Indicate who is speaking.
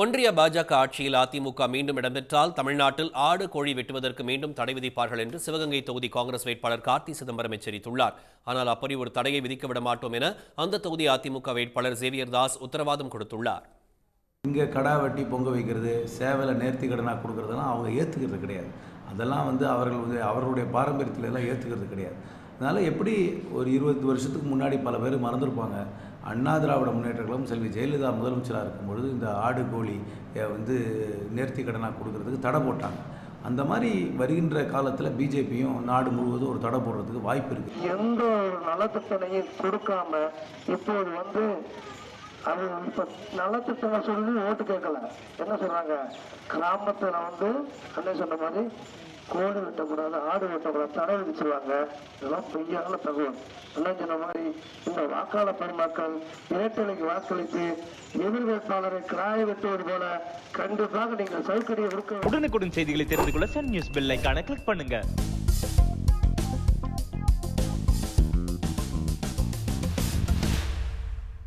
Speaker 1: ஒன்றிய பாஜக ஆட்சியில் அதிமுக மீண்டும் இடம்பெற்றால் தமிழ்நாட்டில் ஆடு கோழி வெட்டுவதற்கு மீண்டும் தடை விதிப்பார்கள் என்று சிவகங்கை தொகுதி காங்கிரஸ் வேட்பாளர் கார்த்தி சிதம்பரம் எச்சரித்துள்ளார். ஆனால் அப்படி ஒரு தடையை விதிக்க விட மாட்டோம் என அந்த தொகுதி அதிமுக வேட்பாளர் சேவியர் தாஸ் உத்தரவாதம் கொடுத்துள்ளார்.
Speaker 2: இங்கே கடா வெட்டி பொங்க வைக்கிறது, சேவலை நேர்த்தி கடனாக கொடுக்கறதெல்லாம் அவங்க ஏற்றுக்கிறது கிடையாது. அதெல்லாம் அவர்கள் அவர்களுடைய பாரம்பரியத்தில் எல்லாம் ஏற்றுக்கிறது கிடையாது. அதனால் எப்படி ஒரு 20 வருஷத்துக்கு முன்னாடி பல பேர் மறந்துருப்பாங்க. அண்ணா திராவிட முன்னேற்ற கழகம் செல்வி ஜெயலலிதா முதலமைச்சராக இருக்கும்பொழுது இந்த ஆடு கோழி நேர்த்தி கடனாக கொடுக்கறதுக்கு தடை போட்டாங்க. அந்த மாதிரி வருகின்ற காலத்தில் பிஜேபியும் நாடு முழுவதும் ஒரு தடை போடுறதுக்கு வாய்ப்பு இருக்குது.
Speaker 3: எந்த ஒரு நலத்திட்டத்தையும் கொடுக்காம இப்போது அது இப்ப நலத்திட்டம் சொல்லி ஓட்டு கேட்கல. என்ன சொல்றாங்க, கிராமத்துல அண்ணன் சொன்ன மாதிரி கோழி வெட்டக்கூடாது, ஆடு வெட்டக்கூடாது, தடை விதிச்சிருவாங்க. இதெல்லாம் பொய்யான தகவல். அண்ணன் சொன்ன மாதிரி இந்த வாக்காளர் பெருமக்கள் இரட்டலைக்கு வாக்களித்து எதிர் வேட்பாளரை கிராய வெட்டுவது போல கண்டிப்பாக நீங்கள் சவுக்கடியை இருக்க.
Speaker 4: உடனுக்குடன் செய்திகளை தெரிந்து கொள்ள சன் நியூஸ் பெல் ஐகானை கிளிக் பண்ணுங்க.